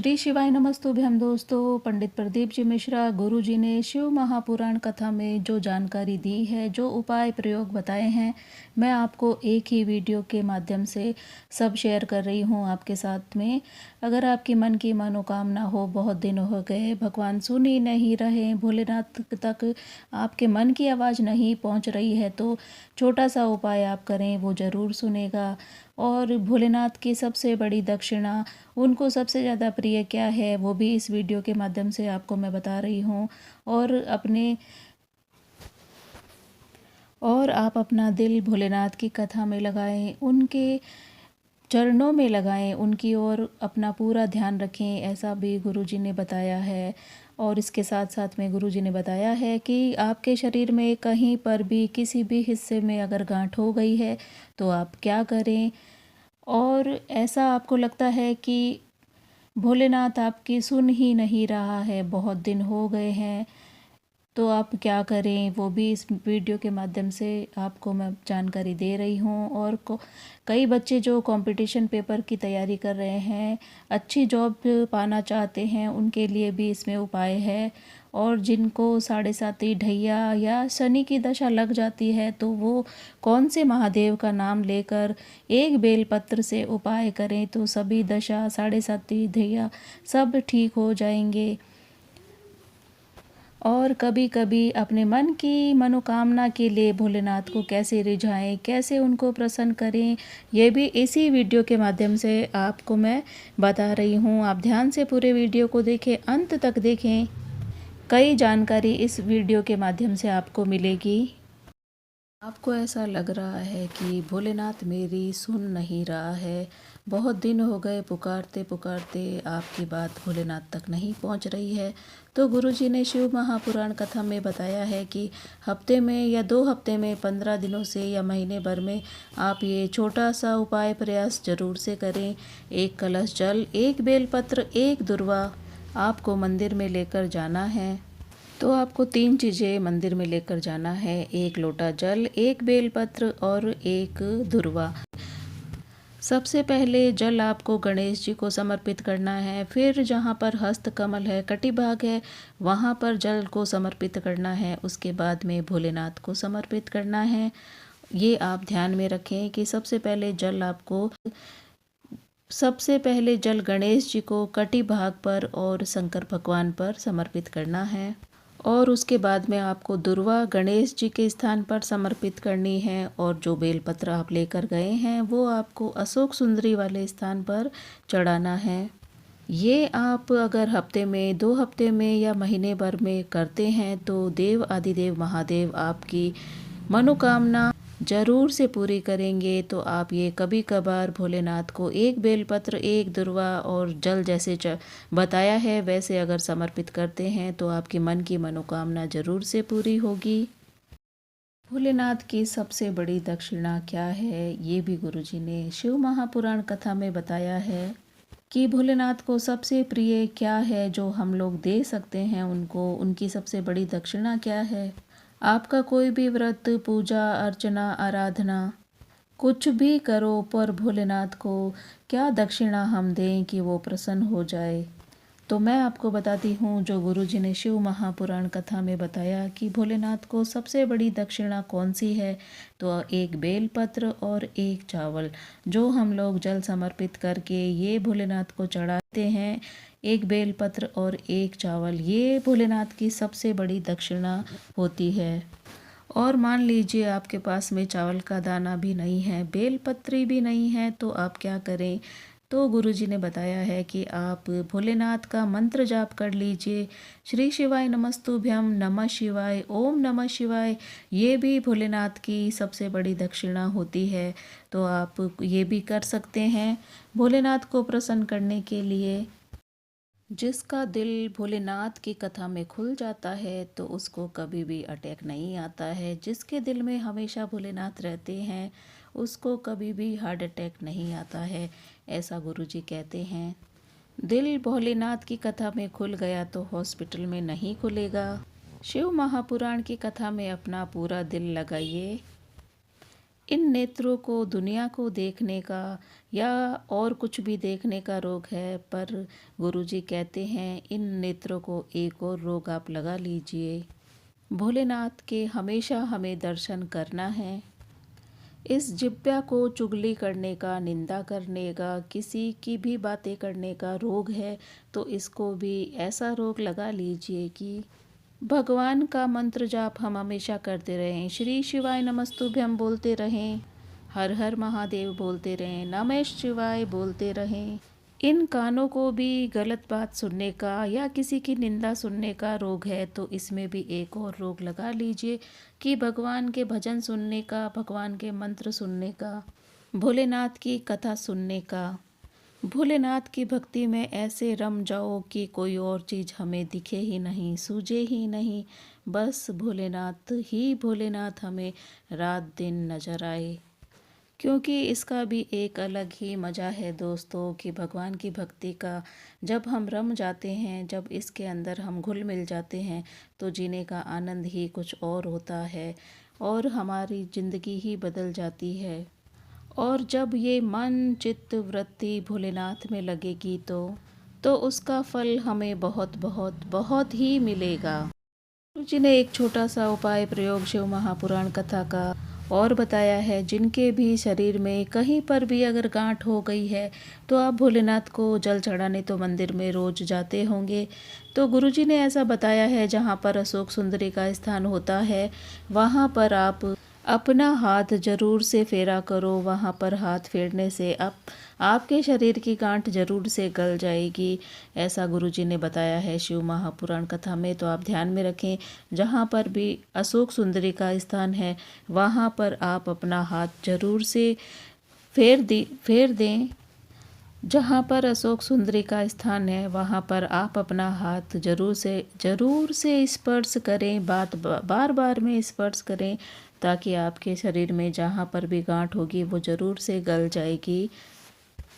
श्री शिवाय नमस्तुभ्यम दोस्तों। पंडित प्रदीप जी मिश्रा गुरु जी ने शिव महापुराण कथा में जो जानकारी दी है, जो उपाय प्रयोग बताए हैं, मैं आपको एक ही वीडियो के माध्यम से सब शेयर कर रही हूँ आपके साथ में। अगर आपकी मन की मनोकामना हो, बहुत दिन हो गए भगवान सुन ही नहीं रहे, भोलेनाथ तक आपके मन की आवाज़ नहीं पहुँच रही है, तो छोटा सा उपाय आप करें, वो ज़रूर सुनेगा। और भोलेनाथ की सबसे बड़ी दक्षिणा, उनको सबसे ज़्यादा प्रिय क्या है, वो भी इस वीडियो के माध्यम से आपको मैं बता रही हूँ। और आप अपना दिल भोलेनाथ की कथा में लगाएं, उनके चरणों में लगाएं, उनकी ओर अपना पूरा ध्यान रखें, ऐसा भी गुरुजी ने बताया है। और इसके साथ साथ में गुरुजी ने बताया है कि आपके शरीर में कहीं पर भी किसी भी हिस्से में अगर गांठ हो गई है तो आप क्या करें। और ऐसा आपको लगता है कि भोलेनाथ आपकी सुन ही नहीं रहा है, बहुत दिन हो गए हैं, तो आप क्या करें, वो भी इस वीडियो के माध्यम से आपको मैं जानकारी दे रही हूँ। और कई बच्चे जो कंपटीशन पेपर की तैयारी कर रहे हैं, अच्छी जॉब पाना चाहते हैं, उनके लिए भी इसमें उपाय है। और जिनको साढ़े साती ढैया या शनि की दशा लग जाती है, तो वो कौन से महादेव का नाम लेकर एक बेलपत्र से उपाय करें, तो सभी दशा साढ़े साती ढैया सब ठीक हो जाएंगे। और कभी कभी अपने मन की मनोकामना के लिए भोलेनाथ को कैसे रिझाएं, कैसे उनको प्रसन्न करें, ये भी इसी वीडियो के माध्यम से आपको मैं बता रही हूँ। आप ध्यान से पूरे वीडियो को देखें, अंत तक देखें, कई जानकारी इस वीडियो के माध्यम से आपको मिलेगी। आपको ऐसा लग रहा है कि भोलेनाथ मेरी सुन नहीं रहा है, बहुत दिन हो गए पुकारते पुकारते आपकी बात भोलेनाथ तक नहीं पहुंच रही है, तो गुरुजी ने शिव महापुराण कथा में बताया है कि हफ्ते में या 2 हफ्ते में, 15 दिनों से या महीने भर में आप ये छोटा सा उपाय प्रयास जरूर से करें। 1 कलश जल, 1 बेलपत्र, 1 दुर्वा आपको मंदिर में लेकर जाना है। तो आपको 3 चीज़ें मंदिर में लेकर जाना है, 1 लोटा जल, 1 बेलपत्र और 1 दुर्वा। सबसे पहले जल आपको गणेश जी को समर्पित करना है, फिर जहाँ पर हस्त कमल है, कटी भाग है, वहाँ पर जल को समर्पित करना है, उसके बाद में भोलेनाथ को समर्पित करना है। ये आप ध्यान में रखें कि सबसे पहले जल गणेश जी को कटी भाग पर और शंकर भगवान पर समर्पित करना है। और उसके बाद में आपको दुर्वा गणेश जी के स्थान पर समर्पित करनी है। और जो बेलपत्र आप लेकर गए हैं, वो आपको अशोक सुंदरी वाले स्थान पर चढ़ाना है। ये आप अगर हफ्ते में, 2 हफ्ते में या महीने भर में करते हैं, तो देव आदिदेव महादेव आपकी मनोकामना जरूर से पूरी करेंगे। तो आप ये कभी कभार भोलेनाथ को 1 बेलपत्र, 1 दुर्वा और जल जैसे बताया है वैसे अगर समर्पित करते हैं, तो आपके मन की मनोकामना जरूर से पूरी होगी। भोलेनाथ की सबसे बड़ी दक्षिणा क्या है, ये भी गुरुजी ने शिव महापुराण कथा में बताया है कि भोलेनाथ को सबसे प्रिय क्या है जो हम लोग दे सकते हैं उनको, उनकी सबसे बड़ी दक्षिणा क्या है। आपका कोई भी व्रत, पूजा अर्चना, आराधना कुछ भी करो, पर भोलेनाथ को क्या दक्षिणा हम दें कि वो प्रसन्न हो जाए। तो मैं आपको बताती हूँ, जो गुरुजी ने शिव महापुराण कथा में बताया कि भोलेनाथ को सबसे बड़ी दक्षिणा कौन सी है, तो 1 बेलपत्र और 1 चावल, जो हम लोग जल समर्पित करके ये भोलेनाथ को चढ़ाते हैं। 1 बेलपत्र और 1 चावल, ये भोलेनाथ की सबसे बड़ी दक्षिणा होती है। और मान लीजिए आपके पास में चावल का दाना भी नहीं है, बेलपत्री भी नहीं है, तो आप क्या करें। तो गुरुजी ने बताया है कि आप भोलेनाथ का मंत्र जाप कर लीजिए, श्री शिवाय नमस्तुभ्यम, नमः शिवाय, ओम नमः शिवाय। ये भी भोलेनाथ की सबसे बड़ी दक्षिणा होती है, तो आप ये भी कर सकते हैं भोलेनाथ को प्रसन्न करने के लिए। जिसका दिल भोलेनाथ की कथा में खुल जाता है, तो उसको कभी भी अटैक नहीं आता है। जिसके दिल में हमेशा भोलेनाथ रहते हैं, उसको कभी भी हार्ट अटैक नहीं आता है, ऐसा गुरुजी कहते हैं। दिल भोलेनाथ की कथा में खुल गया तो हॉस्पिटल में नहीं खुलेगा। शिव महापुराण की कथा में अपना पूरा दिल लगाइए। इन नेत्रों को दुनिया को देखने का या और कुछ भी देखने का रोग है, पर गुरुजी कहते हैं इन नेत्रों को एक और रोग आप लगा लीजिए। भोलेनाथ के हमेशा हमें दर्शन करना है। इस जिह्वा को चुगली करने का, निंदा करने का, किसी की भी बातें करने का रोग है, तो इसको भी ऐसा रोग लगा लीजिए कि भगवान का मंत्र जाप हम हमेशा करते रहें। श्री शिवाय नमस्तुभ्यम बोलते रहें, हर हर महादेव बोलते रहें, नमः शिवाय बोलते रहें। इन कानों को भी गलत बात सुनने का या किसी की निंदा सुनने का रोग है, तो इसमें भी एक और रोग लगा लीजिए कि भगवान के भजन सुनने का, भगवान के मंत्र सुनने का, भोलेनाथ की कथा सुनने का। भोलेनाथ की भक्ति में ऐसे रम जाओ कि कोई और चीज़ हमें दिखे ही नहीं, सूझे ही नहीं, बस भोलेनाथ ही भोलेनाथ हमें रात दिन नजर आए। क्योंकि इसका भी एक अलग ही मज़ा है दोस्तों कि भगवान की भक्ति का जब हम रम जाते हैं, जब इसके अंदर हम घुल मिल जाते हैं, तो जीने का आनंद ही कुछ और होता है और हमारी ज़िंदगी ही बदल जाती है। और जब ये मन चित्त वृत्ति भोलेनाथ में लगेगी तो उसका फल हमें बहुत बहुत बहुत ही मिलेगा। गुरु जी ने एक छोटा सा उपाय प्रयोग शिव महापुराण कथा का और बताया है। जिनके भी शरीर में कहीं पर भी अगर गांठ हो गई है, तो आप भोलेनाथ को जल चढ़ाने तो मंदिर में रोज जाते होंगे। तो गुरु जी ने ऐसा बताया है, जहाँ पर अशोक सुंदरी का स्थान होता है, वहाँ पर आप अपना हाथ जरूर से फेरा करो। वहाँ पर हाथ फेरने से आपके शरीर की गांठ जरूर से गल जाएगी, ऐसा गुरुजी ने बताया है शिव महापुराण कथा में। तो आप ध्यान में रखें, जहाँ पर भी अशोक सुंदरी का स्थान है, वहाँ पर आप अपना हाथ जरूर से फेर दें। जहाँ पर अशोक सुंदरी का स्थान है, वहाँ पर आप अपना हाथ जरूर से स्पर्श करें, बार बार में स्पर्श करें, ताकि आपके शरीर में जहाँ पर भी गांठ होगी वो जरूर से गल जाएगी।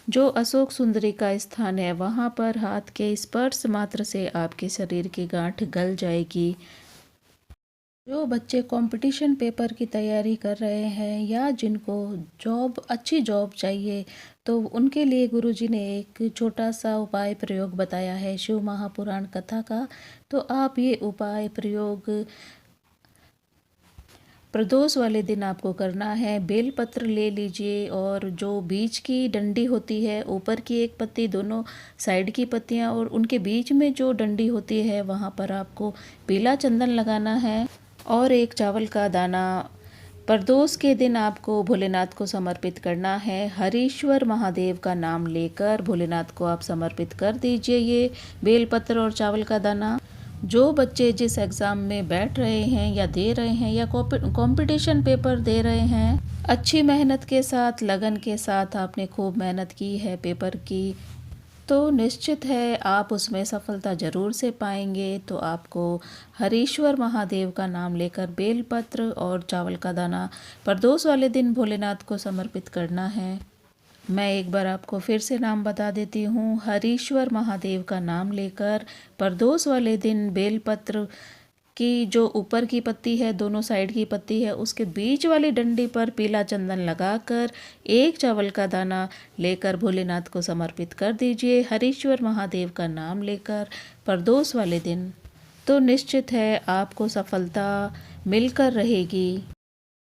जो अशोक सुंदरी का स्थान है, वहाँ पर हाथ के स्पर्श मात्र से आपके शरीर की गांठ गल जाएगी। जो बच्चे कंपटीशन पेपर की तैयारी कर रहे हैं या जिनको अच्छी जॉब चाहिए, तो उनके लिए गुरुजी ने एक छोटा सा उपाय प्रयोग बताया है शिव महापुराण कथा का। तो आप ये उपाय प्रयोग प्रदोष वाले दिन आपको करना है। बेलपत्र ले लीजिए और जो बीच की डंडी होती है, ऊपर की एक पत्ती, दोनों साइड की पत्तियां और उनके बीच में जो डंडी होती है, वहाँ पर आपको पीला चंदन लगाना है और एक चावल का दाना प्रदोष के दिन आपको भोलेनाथ को समर्पित करना है। हरीश्वर महादेव का नाम लेकर भोलेनाथ को आप समर्पित कर दीजिए ये बेलपत्र और चावल का दाना। जो बच्चे जिस एग्ज़ाम में बैठ रहे हैं या दे रहे हैं या कंपटीशन पेपर दे रहे हैं, अच्छी मेहनत के साथ, लगन के साथ आपने खूब मेहनत की है पेपर की, तो निश्चित है आप उसमें सफलता ज़रूर से पाएंगे। तो आपको हरीश्वर महादेव का नाम लेकर बेलपत्र और चावल का दाना प्रदोष वाले दिन भोलेनाथ को समर्पित करना है। मैं एक बार आपको फिर से नाम बता देती हूँ। हरीश्वर महादेव का नाम लेकर प्रदोष वाले दिन बेलपत्र की जो ऊपर की पत्ती है, दोनों साइड की पत्ती है, उसके बीच वाली डंडी पर पीला चंदन लगाकर एक चावल का दाना लेकर भोलेनाथ को समर्पित कर दीजिए हरीश्वर महादेव का नाम लेकर प्रदोष वाले दिन। तो निश्चित है आपको सफलता मिलकर रहेगी।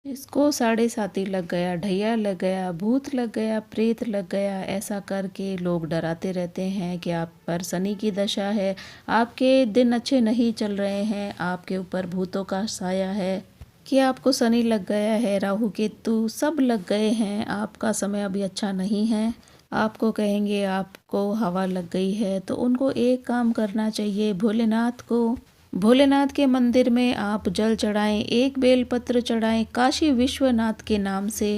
इसको 7.5 लग गया, ढैया लग गया, भूत लग गया, प्रेत लग गया, ऐसा करके लोग डराते रहते हैं कि आप पर शनि की दशा है, आपके दिन अच्छे नहीं चल रहे हैं, आपके ऊपर भूतों का साया है, कि आपको शनि लग गया है, राहु केतु सब लग गए हैं, आपका समय अभी अच्छा नहीं है। आपको कहेंगे आपको हवा लग गई है, तो उनको एक काम करना चाहिए, भोलेनाथ के मंदिर में आप जल चढ़ाएं, एक बेलपत्र चढ़ाएं काशी विश्वनाथ के नाम से।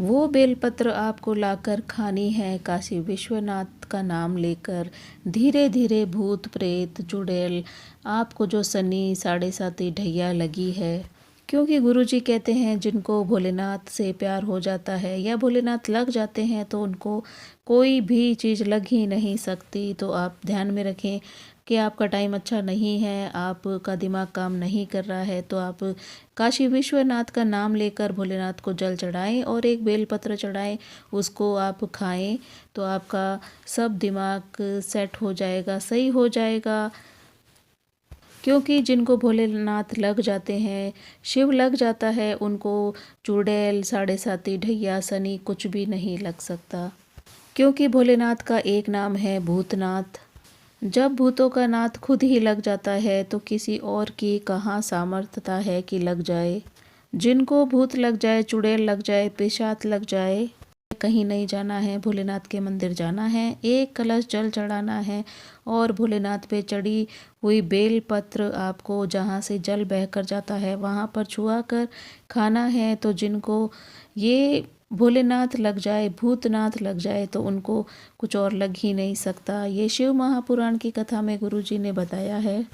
वो बेलपत्र आपको लाकर खानी है काशी विश्वनाथ का नाम लेकर। धीरे धीरे भूत प्रेत चुड़ैल, आपको जो शनि 7.5 ढैया लगी है, क्योंकि गुरुजी कहते हैं जिनको भोलेनाथ से प्यार हो जाता है या भोलेनाथ लग जाते हैं तो उनको कोई भी चीज़ लग ही नहीं सकती। तो आप ध्यान में रखें कि आपका टाइम अच्छा नहीं है, आपका दिमाग काम नहीं कर रहा है, तो आप काशी विश्वनाथ का नाम लेकर भोलेनाथ को जल चढ़ाएं और एक बेलपत्र चढ़ाएं, उसको आप खाएं तो आपका सब दिमाग सेट हो जाएगा, सही हो जाएगा। क्योंकि जिनको भोलेनाथ लग जाते हैं, शिव लग जाता है, उनको चुड़ैल, साढ़े साती, ढैया, शनि कुछ भी नहीं लग सकता। क्योंकि भोलेनाथ का एक नाम है भूतनाथ। जब भूतों का नाथ खुद ही लग जाता है तो किसी और की कहाँ सामर्थ्यता है कि लग जाए। जिनको भूत लग जाए, चुड़ैल लग जाए, पिशाच लग जाए, कहीं नहीं जाना है, भोलेनाथ के मंदिर जाना है, एक कलश जल चढ़ाना है और भोलेनाथ पे चढ़ी हुई बेल पत्र आपको जहाँ से जल बहकर जाता है वहाँ पर छुआ कर खाना है। तो जिनको ये भोलेनाथ लग जाए, भूतनाथ लग जाए, तो उनको कुछ और लग ही नहीं सकता। ये शिव महापुराण की कथा में गुरुजी ने बताया है।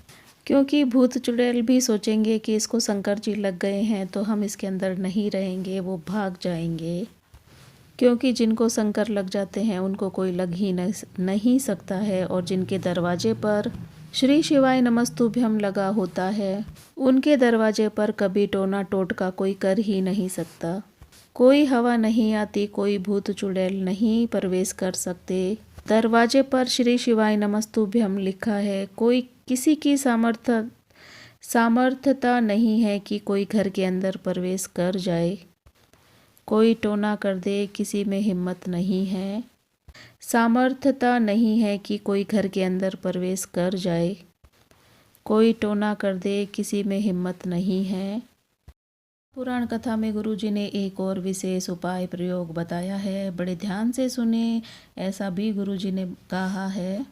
क्योंकि भूत चुड़ैल भी सोचेंगे कि इसको शंकर जी लग गए हैं तो हम इसके अंदर नहीं रहेंगे, वो भाग जाएंगे। क्योंकि जिनको शंकर लग जाते हैं उनको कोई लग ही नहीं सकता है, और जिनके दरवाजे पर श्री शिवाय नमस्तुभ्यम लगा होता है उनके दरवाजे पर कभी टोना टोटका कोई कर ही नहीं सकता। कोई हवा नहीं आती, कोई भूत चुड़ैल नहीं प्रवेश कर सकते। दरवाजे पर श्री शिवाय नमस्तुभ्यम लिखा है। कोई किसी की सामर्थ्यता नहीं है कि कोई घर के अंदर प्रवेश कर जाए, कोई टोना कर दे, किसी में हिम्मत नहीं है। सामर्थ्यता नहीं है कि कोई घर के अंदर प्रवेश कर जाए, कोई टोना कर दे, किसी में हिम्मत नहीं है। पुराण कथा में गुरुजी ने एक और विशेष उपाय प्रयोग बताया है, बड़े ध्यान से सुने। ऐसा भी गुरुजी ने कहा है,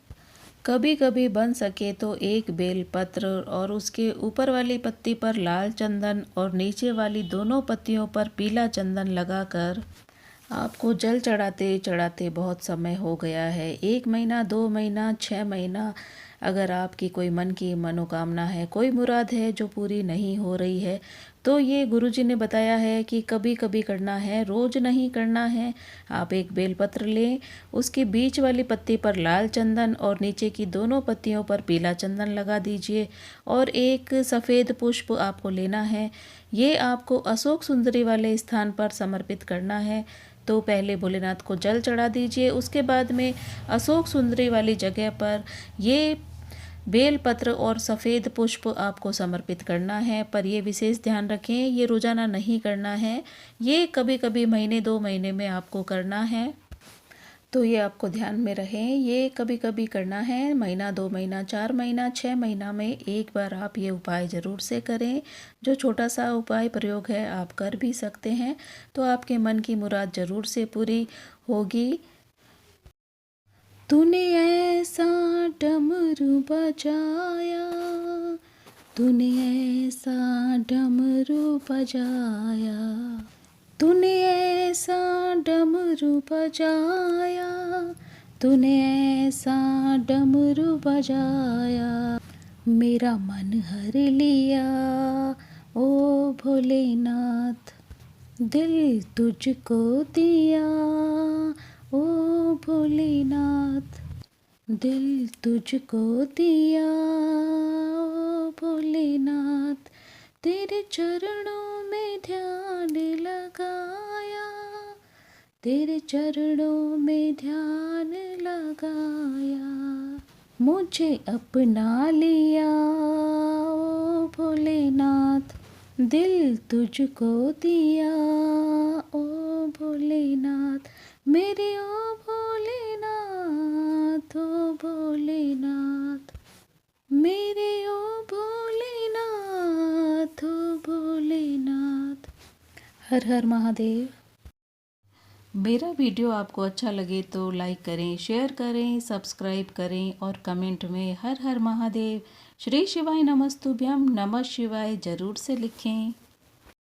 कभी कभी बन सके तो एक बेल पत्र और उसके ऊपर वाली पत्ती पर लाल चंदन और नीचे वाली दोनों पत्तियों पर पीला चंदन लगाकर आपको जल चढ़ाते चढ़ाते बहुत समय हो गया है, 1 महीना, 2 महीना, 6 महीना। अगर आपकी कोई मन की मनोकामना है, कोई मुराद है जो पूरी नहीं हो रही है, तो ये गुरुजी ने बताया है कि कभी कभी करना है, रोज नहीं करना है। आप एक बेलपत्र लें, उसके बीच वाली पत्ती पर लाल चंदन और नीचे की दोनों पत्तियों पर पीला चंदन लगा दीजिए, और एक सफ़ेद पुष्प आपको लेना है। ये आपको अशोक सुंदरी वाले स्थान पर समर्पित करना है। तो पहले भोलेनाथ को जल चढ़ा दीजिए, उसके बाद में अशोक सुंदरी वाली जगह पर ये बेलपत्र और सफ़ेद पुष्प आपको समर्पित करना है। पर ये विशेष ध्यान रखें, ये रोज़ाना नहीं करना है, ये कभी कभी महीने 2 महीने में आपको करना है। तो ये आपको ध्यान में रहे, ये कभी कभी करना है, महीना, 2 महीना, 4 महीना, 6 महीना में एक बार आप ये उपाय ज़रूर से करें। जो छोटा सा उपाय प्रयोग है आप कर भी सकते हैं, तो आपके मन की मुराद ज़रूर से पूरी होगी। तूने ऐसा डमरू बजाया, तूने ऐसा डमरू बजाया, तूने ऐसा डमरू बजाया, तूने ऐसा डमरू बजाया, मेरा मन हर लिया ओ भोलेनाथ, दिल तुझको दिया ओ भोलेनाथ, दिल तुझको दिया ओ भोलेनाथ, तेरे चरणों में ध्यान लगाया, तेरे चरणों में ध्यान लगाया, मुझे अपना लिया ओ भोलेनाथ, दिल तुझको दिया ओ भोलेनाथ, मेरे ओ भोलेनाथ, ओ भोलेनाथ, मेरे ओ भोलेनाथ, ओ भोलेनाथ। हर हर महादेव। मेरा वीडियो आपको अच्छा लगे तो लाइक करें, शेयर करें, सब्सक्राइब करें और कमेंट में हर हर महादेव, श्री शिवाय नमस्तुभ्यम, नमः शिवाय ज़रूर से लिखें।